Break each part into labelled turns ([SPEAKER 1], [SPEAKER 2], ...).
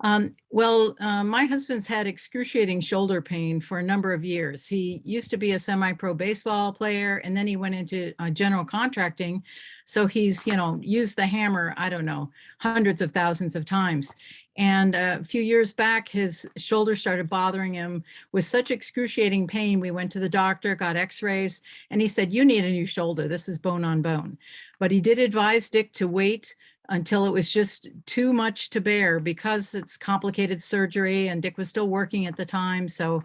[SPEAKER 1] My husband's had excruciating shoulder pain for a number of years. He used to be a semi-pro baseball player, and then he went into general contracting. So he's, used the hammer, I don't know, hundreds of thousands of times. And a few years back, his shoulder started bothering him with such excruciating pain. We went to the doctor, got x-rays, and he said, "You need a new shoulder. This is bone on bone." But he did advise Dick to wait until it was just too much to bear because it's complicated surgery, and Dick was still working at the time. So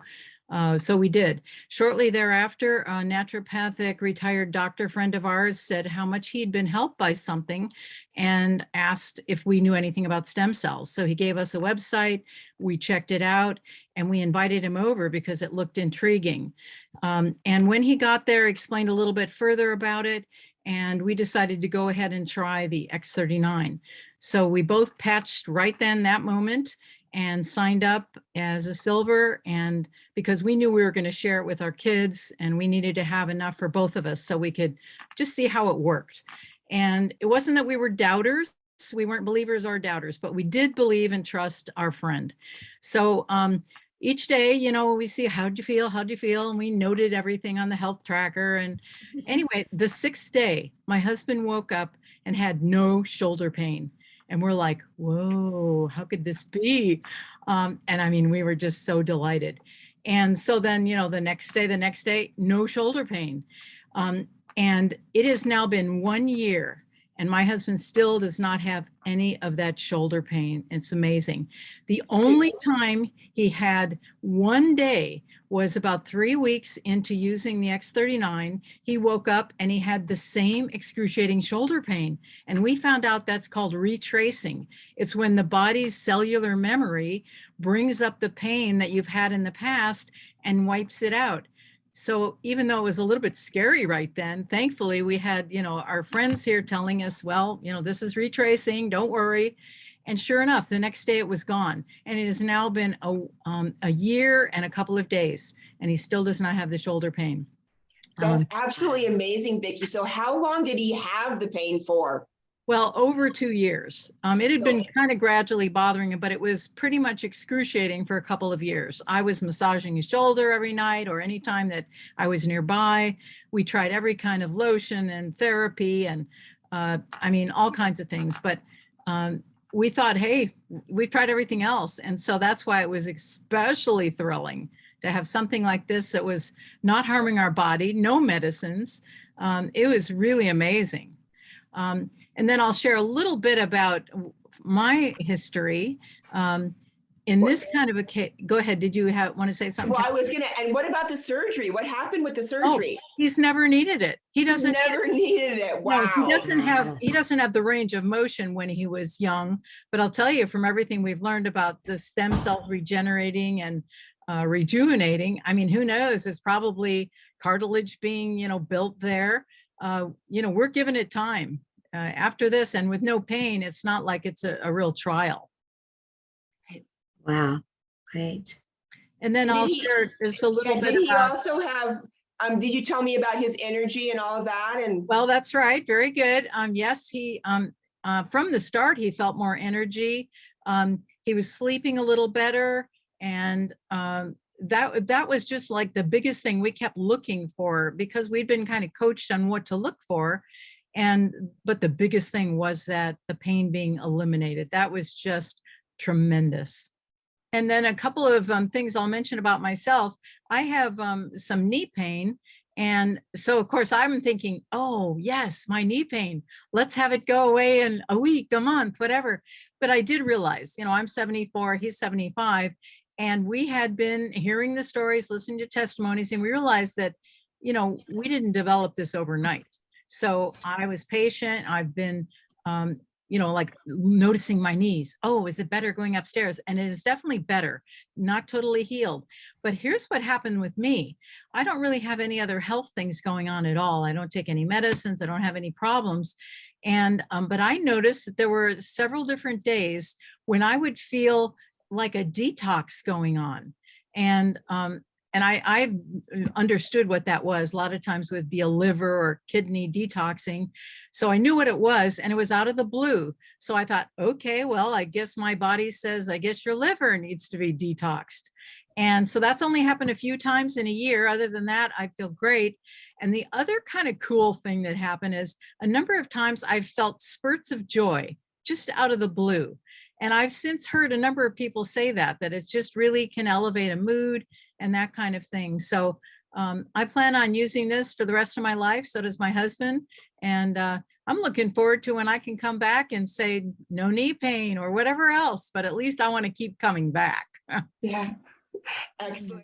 [SPEAKER 1] we did. Shortly thereafter, a naturopathic retired doctor friend of ours said how much he'd been helped by something and asked if we knew anything about stem cells. So he gave us a website, we checked it out, and we invited him over because it looked intriguing. And when he got there, explained a little bit further about it, and we decided to go ahead and try the X39. So we both patched right then, that moment, and signed up as a silver, and because we knew we were going to share it with our kids, and we needed to have enough for both of us so we could just see how it worked. And it wasn't that we were doubters, we weren't believers or doubters, but we did believe and trust our friend. So each day, we see, how'd you feel? How'd you feel? And we noted everything on the health tracker. And anyway, the 6th day, my husband woke up and had no shoulder pain. And we're like, whoa, how could this be? And I mean, we were just so delighted. And so then, the next day, no shoulder pain. And it has now been 1 year, and my husband still does not have any of that shoulder pain. It's amazing. The only time he had one day was about 3 weeks into using the X39. He woke up and he had the same excruciating shoulder pain. And we found out that's called retracing. It's when the body's cellular memory brings up the pain that you've had in the past and wipes it out. So even though it was a little bit scary right then, thankfully we had, our friends here telling us, well, this is retracing, don't worry. And sure enough, the next day it was gone. And it has now been a year and a couple of days, and he still does not have the shoulder pain.
[SPEAKER 2] That's absolutely amazing, Vicki. So how long did he have the pain for?
[SPEAKER 1] Well, over 2 years. It had been kind of gradually bothering him, but it was pretty much excruciating for a couple of years. I was massaging his shoulder every night or any time that I was nearby. We tried every kind of lotion and therapy and all kinds of things. But we thought, hey, we've tried everything else. And so that's why it was especially thrilling to have something like this that was not harming our body, no medicines. It was really amazing. And then I'll share a little bit about my history. In this kind of a case, go ahead. Did you want to say something?
[SPEAKER 2] Well, I was gonna. And what about the surgery? What happened with the surgery?
[SPEAKER 1] Oh, he's never needed it. He doesn't
[SPEAKER 2] never needed it. Wow.
[SPEAKER 1] No, he doesn't have the range of motion when he was young. But I'll tell you, from everything we've learned about the stem cells regenerating and rejuvenating, I mean, who knows? It's probably cartilage being, built there. We're giving it time. After this, and with no pain, it's not like it's a real trial.
[SPEAKER 3] Wow, great.
[SPEAKER 1] And then I'll share just a little bit.
[SPEAKER 2] Did he also have, did you tell me about his energy and all of that? And
[SPEAKER 1] well, that's right. Very good. Yes, he, from the start, he felt more energy. He was sleeping a little better. And that was just like the biggest thing we kept looking for, because we'd been kind of coached on what to look for. But the biggest thing was that the pain being eliminated. That was just tremendous. And then a couple of things I'll mention about myself. I have some knee pain. And so, of course, I'm thinking, oh, yes, my knee pain. Let's have it go away in a week, a month, whatever. But I did realize, I'm 74, he's 75. And we had been hearing the stories, listening to testimonies, and we realized that, we didn't develop this overnight. So I was patient. I've been, like noticing my knees. Oh, is it better going upstairs? And it is definitely better, not totally healed. But here's what happened with me. I don't really have any other health things going on at all. I don't take any medicines. I don't have any problems. And, but I noticed that there were several different days when I would feel like a detox going on. And And I understood what that was. A lot of times it would be a liver or kidney detoxing. So I knew what it was, and it was out of the blue. So I thought, okay, well, I guess my body says, I guess your liver needs to be detoxed. And so that's only happened a few times in a year. Other than that, I feel great. And the other kind of cool thing that happened is a number of times I've felt spurts of joy just out of the blue. And I've since heard a number of people say that it just really can elevate a mood and that kind of thing. So I plan on using this for the rest of my life. So does my husband. And I'm looking forward to when I can come back and say no knee pain or whatever else, but at least I want to keep coming back.
[SPEAKER 2] Yeah. Excellent.